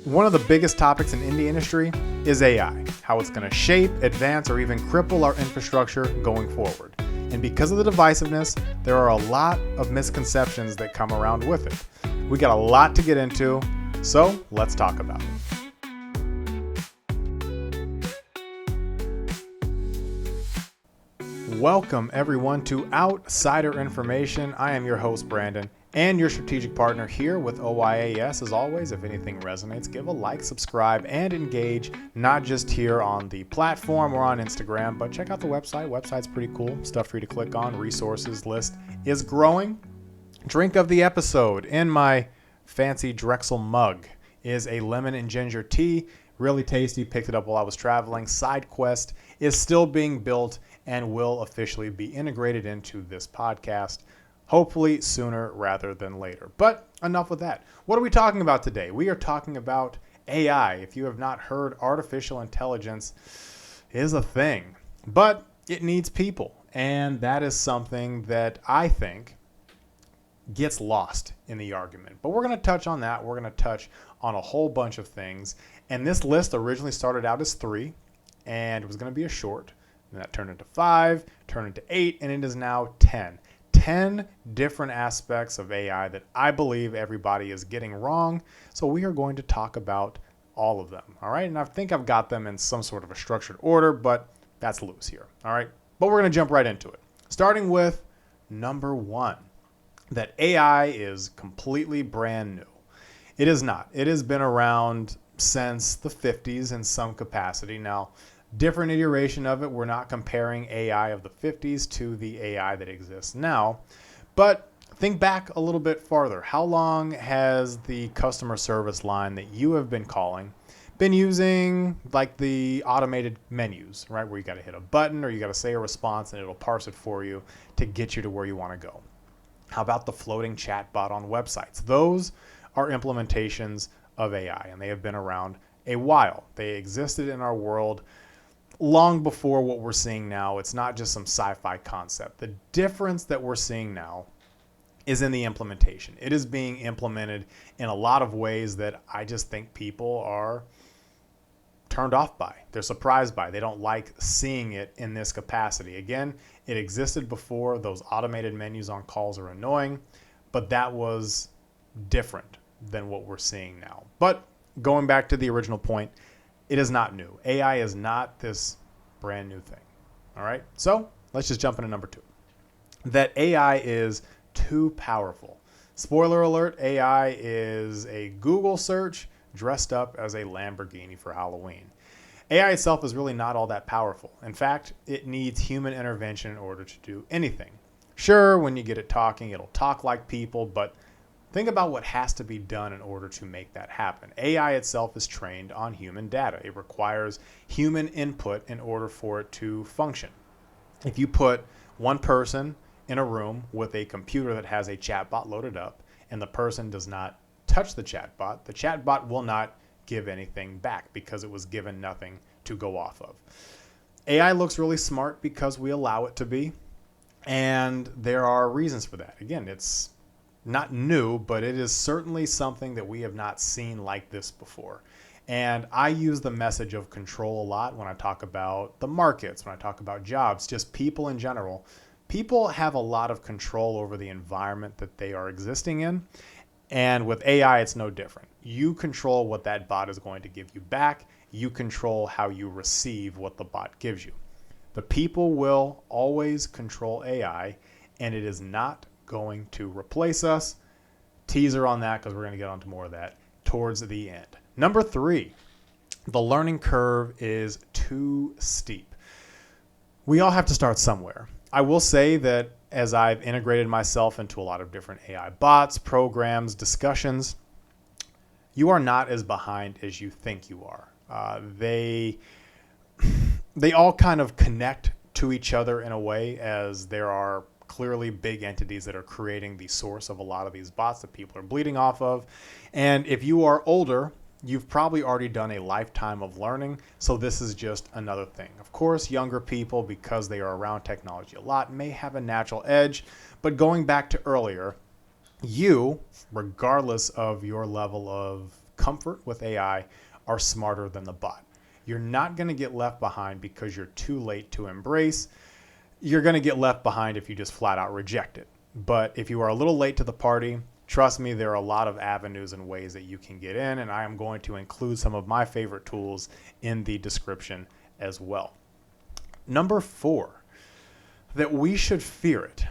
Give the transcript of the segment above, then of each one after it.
One of the biggest topics in the industry is AI, how it's going to shape, advance, or even cripple our infrastructure going forward. And because of the divisiveness, there are a lot of misconceptions that come around with it. We got a lot to get into, so let's talk about it. Welcome everyone to Outsider Information. I am your host Brandon and your strategic partner here with OIAS. As always, if anything resonates, give a like, subscribe, and engage, not just here on the platform or on Instagram, but check out the website. Website's pretty cool. Stuff for you to click on. Resources list is growing. Drink of the episode in my fancy Drexel mug is a lemon and ginger tea. Really tasty. Picked it up while I was traveling. Side Quest is still being built and will officially be integrated into this podcast, hopefully sooner rather than later. But enough with that. What are we talking about today? We are talking about AI. If you have not heard, artificial intelligence is a thing, but it needs people. And that is something that I think gets lost in the argument. But we're going to touch on that. We're going to touch on a whole bunch of things. And this list originally started out as 3, and it was going to be a short. And that turned into 5, turned into 8, and it is now 10. 10 different aspects of AI that I believe everybody is getting wrong. So we are going to talk about all of them. All right. And I think I've got them in some sort of a structured order, but that's loose here. All right. But we're going to jump right into it. Starting with number 1, that AI is completely brand new. It is not. It has been around since the 50s in some capacity. Now, different iteration of it. We're not comparing AI of the 50s to the AI that exists now. But think back a little bit farther. How long has the customer service line that you have been calling been using like the automated menus, right? Where you got to hit a button or you got to say a response and it'll parse it for you to get you to where you want to go. How about the floating chatbot on websites? Those are implementations of AI and they have been around a while. They existed in our world long before what we're seeing now. It's not just some sci-fi concept. The difference that we're seeing now is in the implementation. It is being implemented in a lot of ways that I just think people are turned off by. They're surprised by. They don't like seeing it in this capacity. Again, it existed before. Those automated menus on calls are annoying, but that was different than what we're seeing now. But going back to the original point, it is not new. AI is not this brand new thing. All right. So let's just jump into number 2. That AI is too powerful. Spoiler alert, AI is a Google search dressed up as a Lamborghini for Halloween. AI itself is really not all that powerful. In fact, it needs human intervention in order to do anything. Sure, when you get it talking, it'll talk like people, but think about what has to be done in order to make that happen. AI itself is trained on human data. It requires human input in order for it to function. If you put one person in a room with a computer that has a chatbot loaded up and the person does not touch the chatbot will not give anything back because it was given nothing to go off of. AI looks really smart because we allow it to be, and there are reasons for that. Again, it's not new, but it is certainly something that we have not seen like this before. And I use the message of control a lot when I talk about the markets, when I talk about jobs, just people in general. People have a lot of control over the environment that they are existing in. And with AI, it's no different. You control what that bot is going to give you back. You control how you receive what the bot gives you. The people will always control AI, and it is not going to replace us. Teaser on that because we're going to get onto more of that towards the end. Number 3, the learning curve is too steep. We all have to start somewhere. I will say that as I've integrated myself into a lot of different AI bots, programs, discussions, you are not as behind as you think you are. They all kind of connect to each other in a way, as there are clearly big entities that are creating the source of a lot of these bots that people are bleeding off of. And if you are older, you've probably already done a lifetime of learning. So this is just another thing. Of course, younger people, because they are around technology a lot, may have a natural edge. But going back to earlier, you, regardless of your level of comfort with AI are smarter than the bot. You're not going to get left behind because you're too late to embrace. You're going to get left behind if you just flat out reject it. But if you are a little late to the party, trust me, there are a lot of avenues and ways that you can get in, and I am going to include some of my favorite tools in the description as well. Number 4, that we should fear it.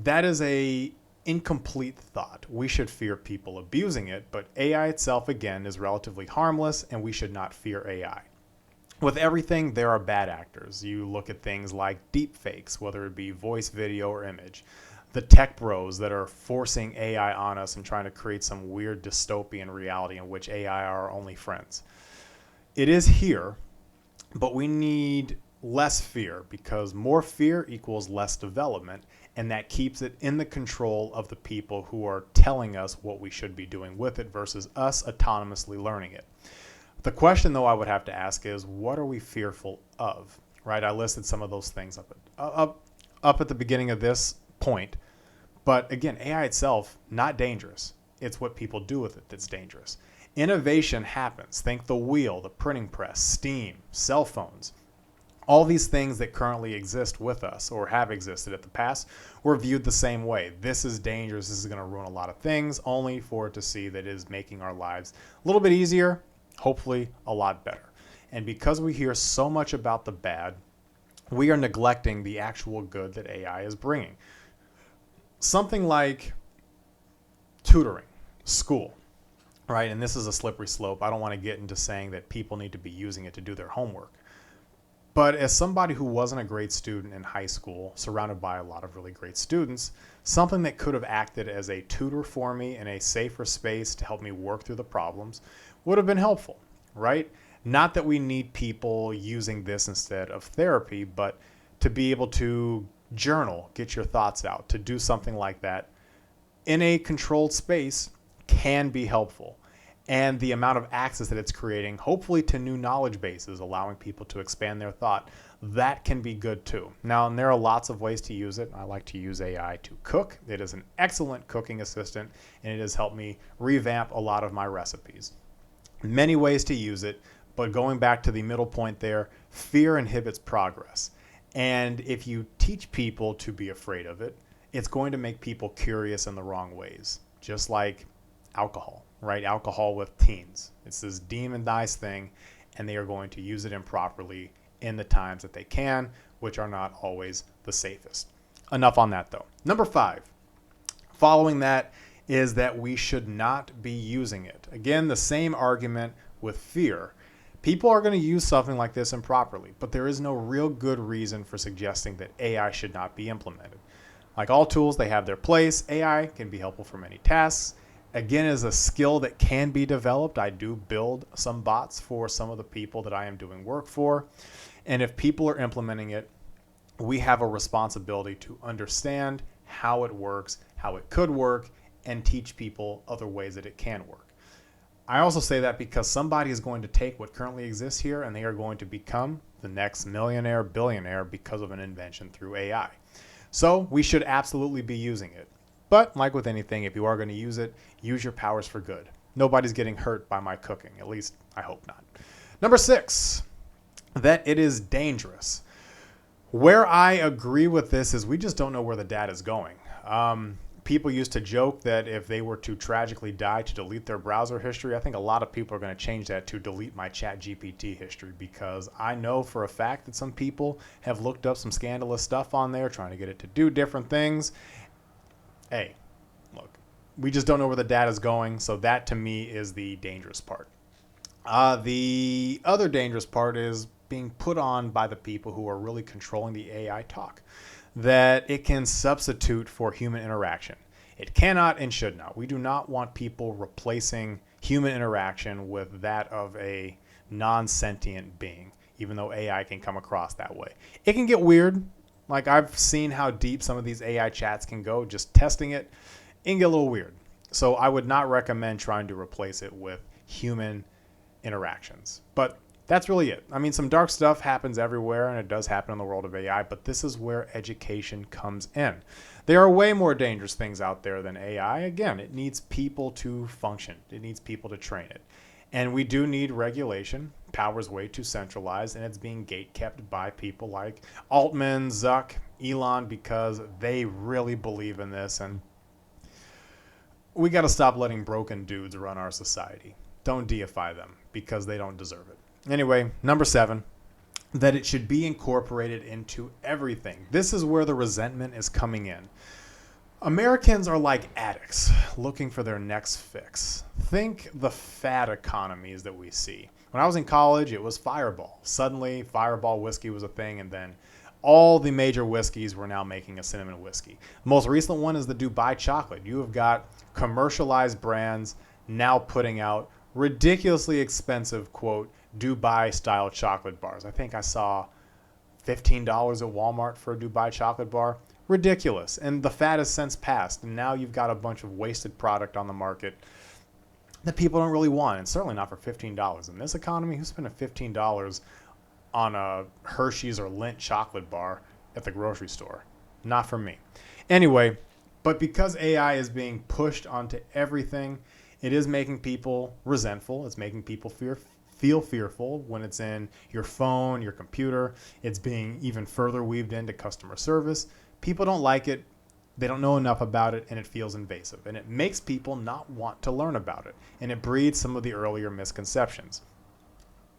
That is a incomplete thought. We should fear people abusing it, but AI itself, again, is relatively harmless, and we should not fear AI. With everything, there are bad actors. You look at things like deepfakes, whether it be voice, video, or image. The tech bros that are forcing AI on us and trying to create some weird dystopian reality in which AI are our only friends. It is here, but we need less fear, because more fear equals less development, and that keeps it in the control of the people who are telling us what we should be doing with it versus us autonomously learning it. The question, though, I would have to ask is, what are we fearful of? Right? I listed some of those things up at the beginning of this point. But again, AI itself, not dangerous. It's what people do with it that's dangerous. Innovation happens. Think the wheel, the printing press, Steam, cell phones. All these things that currently exist with us or have existed at the past were viewed the same way. This is dangerous. This is going to ruin a lot of things, only for it to see that it is making our lives a little bit easier, hopefully a lot better. And because we hear so much about the bad, we are neglecting the actual good that AI is bringing. Something like tutoring, school, right? And this is a slippery slope. I don't want to get into saying that people need to be using it to do their homework. But as somebody who wasn't a great student in high school, surrounded by a lot of really great students, something that could have acted as a tutor for me in a safer space to help me work through the problems would have been helpful, right? Not that we need people using this instead of therapy, but to be able to journal, get your thoughts out, to do something like that in a controlled space can be helpful. And the amount of access that it's creating, hopefully to new knowledge bases, allowing people to expand their thought, that can be good too. Now, and there are lots of ways to use it. I like to use AI to cook. It is an excellent cooking assistant, and it has helped me revamp a lot of my recipes. Many ways to use it, but going back to the middle point there, fear inhibits progress. And if you teach people to be afraid of it, it's going to make people curious in the wrong ways, just like alcohol. Right? Alcohol with teens. It's this demonized thing, and they are going to use it improperly in the times that they can, which are not always the safest. Enough on that, though. Number 5, following that, is that we should not be using it. Again, the same argument with fear. People are going to use something like this improperly, but there is no real good reason for suggesting that AI should not be implemented. Like all tools, they have their place. AI can be helpful for many tasks. Again, is a skill that can be developed. I do build some bots for some of the people that I am doing work for. And if people are implementing it, we have a responsibility to understand how it works, how it could work, and teach people other ways that it can work. I also say that because somebody is going to take what currently exists here and they are going to become the next millionaire, billionaire because of an invention through AI. So we should absolutely be using it. But like with anything, if you are going to use it, use your powers for good. Nobody's getting hurt by my cooking. At least I hope not. Number 6, that it is dangerous. Where I agree with this is we just don't know where the data is going. People used to joke that if they were to tragically die to delete their browser history, I think a lot of people are going to change that to delete my ChatGPT history, because I know for a fact that some people have looked up some scandalous stuff on there trying to get it to do different things. Hey, look, we just don't know where the data is going, so that to me is the dangerous part. The other dangerous part is being put on by the people who are really controlling the AI talk, that it can substitute for human interaction. It cannot and should not. We do not want people replacing human interaction with that of a non-sentient being, even though AI can come across that way. It can get weird. Like, I've seen how deep some of these AI chats can go. Just testing it, it can get a little weird. So I would not recommend trying to replace it with human interactions. But That's really it. I mean, some dark stuff happens everywhere, and it does happen in the world of AI, but this is where education comes in. There are way more dangerous things out there than AI. Again, it needs people to function. It needs people to train it. And we do need regulation. Power's way too centralized, and it's being gatekept by people like Altman, Zuck, Elon, because they really believe in this. And we got to stop letting broken dudes run our society. Don't deify them because they don't deserve it. Anyway, number 7, that it should be incorporated into everything. This is where the resentment is coming in. Americans are like addicts looking for their next fix. Think the fad economies that we see. When I was in college, it was Fireball. Suddenly, Fireball whiskey was a thing, and then all the major whiskeys were now making a cinnamon whiskey. The most recent one is the Dubai chocolate. You have got commercialized brands now putting out ridiculously expensive, quote, Dubai-style chocolate bars. I think I saw $15 at Walmart for a Dubai chocolate bar. Ridiculous. And the fad has since passed. And now you've got a bunch of wasted product on the market that people don't really want. And certainly not for $15. In this economy, who's spending $15 on a Hershey's or Lindt chocolate bar at the grocery store? Not for me. Anyway, but because AI is being pushed onto everything, it is making people resentful. It's making people feel fearful when it's in your phone, your computer. It's being even further weaved into customer service. People don't like it. They don't know enough about it, and it feels invasive. And it makes people not want to learn about it. And it breeds some of the earlier misconceptions.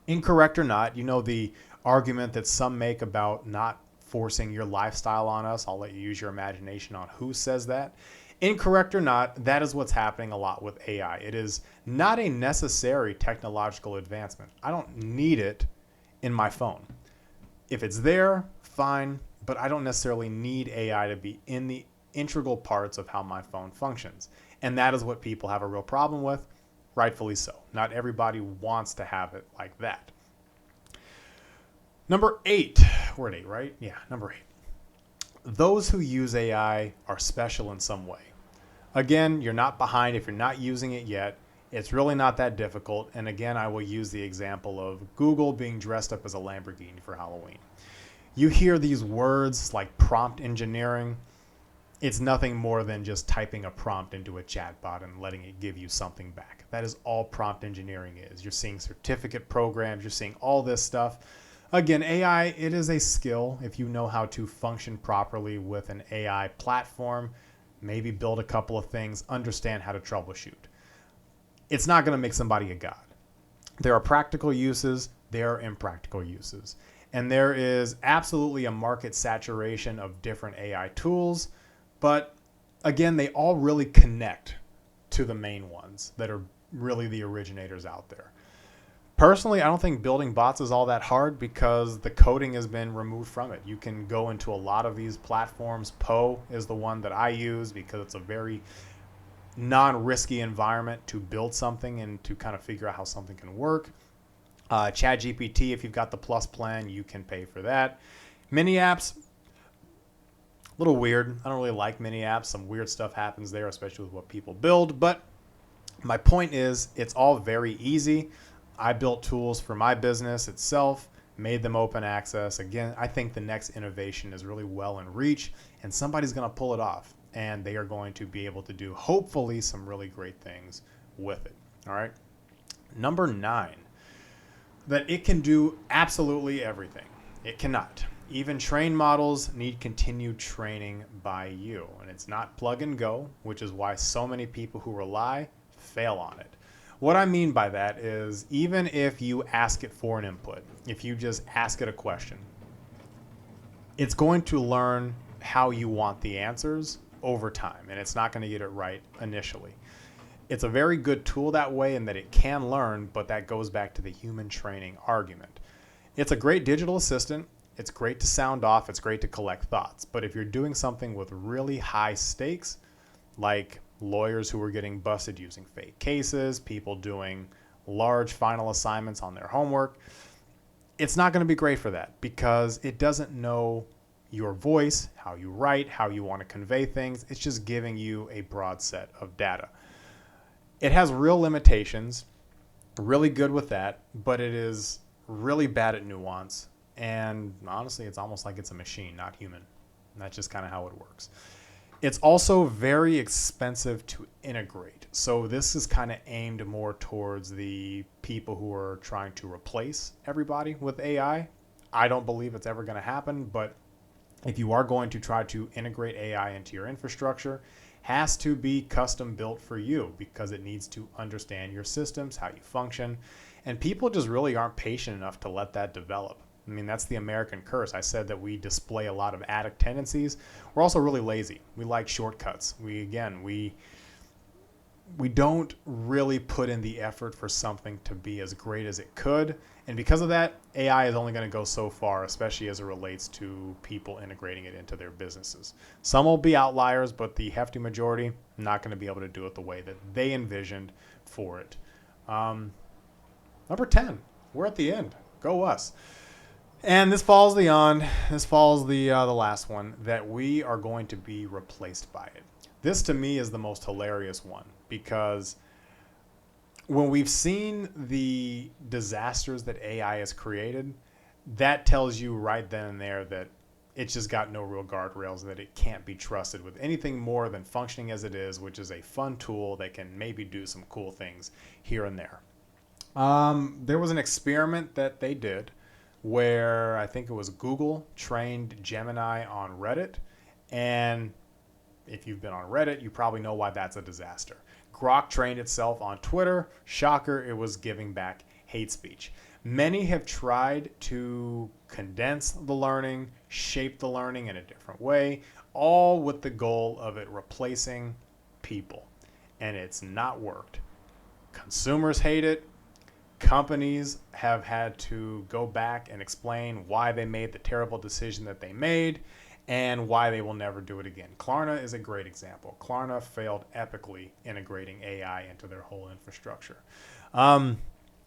Incorrect or not, you know the argument that some make about not forcing your lifestyle on us. I'll let you use your imagination on who says that. Incorrect or not, that is what's happening a lot with AI. It is not a necessary technological advancement. I don't need it in my phone. If it's there, fine, but I don't necessarily need AI to be in the integral parts of how my phone functions. And that is what people have a real problem with, rightfully so. Not everybody wants to have it like that. Number 8, we're at 8, right? Yeah, number 8. Those who use AI are special in some way. Again, you're not behind if you're not using it yet. It's really not that difficult. And again, I will use the example of Google being dressed up as a Lamborghini for Halloween. You hear these words like prompt engineering. It's nothing more than just typing a prompt into a chatbot and letting it give you something back. That is all prompt engineering is. You're seeing certificate programs. You're seeing all this stuff. Again, AI, it is a skill. If you know how to function properly with an AI platform, maybe build a couple of things, understand how to troubleshoot. It's not going to make somebody a god. There are practical uses, there are impractical uses. And there is absolutely a market saturation of different AI tools, but again, they all really connect to the main ones that are really the originators out there. Personally, I don't think building bots is all that hard because the coding has been removed from it. You can go into a lot of these platforms. Poe is the one that I use because it's a very non-risky environment to build something and to kind of figure out how something can work. ChatGPT, if you've got the Plus plan, you can pay for that. Mini apps, a little weird. I don't really like mini apps. Some weird stuff happens there, especially with what people build. But my point is, it's all very easy. I built tools for my business itself, made them open access. Again, I think the next innovation is really well in reach, and somebody's going to pull it off, and they are going to be able to do, hopefully, some really great things with it. All right. Number 9, that it can do absolutely everything. It cannot. Even trained models need continued training by you, and it's not plug and go, which is why so many people who rely fail on it. What I mean by that is even if you ask it for an input, if you just ask it a question, it's going to learn how you want the answers over time, and it's not going to get it right initially. It's a very good tool that way in that it can learn, but that goes back to the human training argument. It's a great digital assistant. It's great to sound off. It's great to collect thoughts. But if you're doing something with really high stakes, like lawyers who are getting busted using fake cases, people doing large final assignments on their homework, it's not going to be great for that because it doesn't know your voice, how you write, how you want to convey things. It's just giving you a broad set of data. It has real limitations, really good with that, but it is really bad at nuance, and honestly, it's almost like it's a machine, not human. And that's just kind of how it works. It's also very expensive to integrate. So this is kind of aimed more towards the people who are trying to replace everybody with AI. I don't believe it's ever going to happen, but if you are going to try to integrate AI into your infrastructure, has to be custom built for you because it needs to understand your systems, how you function, and people just really aren't patient enough to let that develop. I mean, that's the American curse. I said that we display a lot of addict tendencies. We're also really lazy. We like shortcuts. We don't really put in the effort for something to be as great as it could. And because of that, AI is only going to go so far, especially as it relates to people integrating it into their businesses. Some will be outliers, but the hefty majority not going to be able to do it the way that they envisioned for it. Number 10, we're at the end. Go us. And this falls the last one, that we are going to be replaced by it. This to me is the most hilarious one, because when we've seen the disasters that AI has created, that tells you right then and there that it's just got no real guardrails, that it can't be trusted with anything more than functioning as it is, which is a fun tool that can maybe do some cool things here and there. There was an experiment that they did where I think it was Google trained Gemini on Reddit. And if you've been on Reddit, you probably know why that's a disaster. Grok trained itself on Twitter. Shocker, it was giving back hate speech. Many have tried to condense the learning, shape the learning in a different way, all with the goal of it replacing people. And it's not worked. Consumers hate it. Companies have had to go back and explain why they made the terrible decision that they made and why they will never do it again. Klarna is a great example. Klarna failed epically integrating AI into their whole infrastructure. From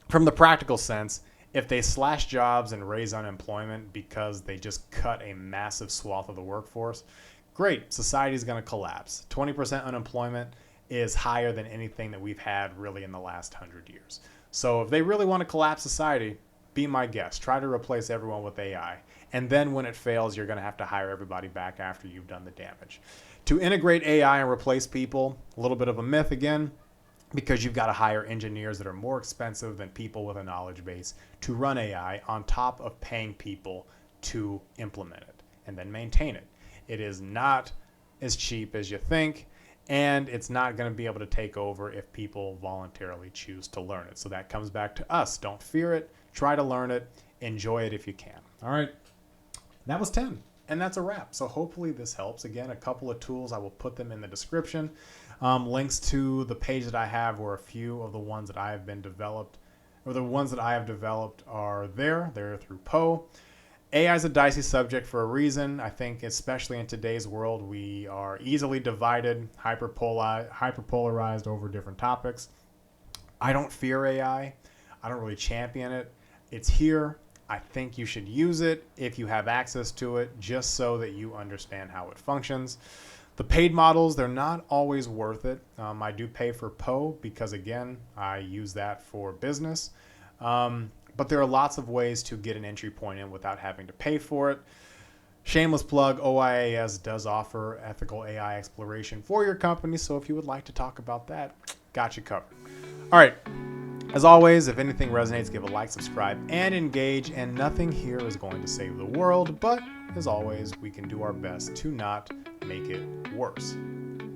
the practical sense, if they slash jobs and raise unemployment because they just cut a massive swath of the workforce, great, society is going to collapse. 20% unemployment is higher than anything that we've had really in the last 100 years. So if they really want to collapse society, be my guest. Try to replace everyone with AI. And then when it fails, you're going to have to hire everybody back after you've done the damage. To integrate AI and replace people, a little bit of a myth again, because you've got to hire engineers that are more expensive than people with a knowledge base to run AI on top of paying people to implement it and then maintain it. It is not as cheap as you think. And it's not going to be able to take over if people voluntarily choose to learn it. So that comes back to us. Don't fear it. Try to learn it. Enjoy it if you can. All right. That was 10. And that's a wrap. So hopefully this helps. Again, a couple of tools. I will put them in the description. Links to the page that I have where a few of the ones that I have developed are there. They're through Poe. AI is a dicey subject for a reason. I think especially in today's world, we are easily divided, hyperpolarized over different topics. I don't fear AI. I don't really champion it. It's here. I think you should use it if you have access to it, just so that you understand how it functions. The paid models, they're not always worth it. I do pay for Poe because, again, I use that for business. But there are lots of ways to get an entry point in without having to pay for it. Shameless plug, OIAS does offer ethical AI exploration for your company, so if you would like to talk about that, got you covered. All right, as always, if anything resonates, give a like, subscribe, and engage, and nothing here is going to save the world, but as always, we can do our best to not make it worse.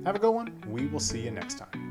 Have a good one. We will see you next time.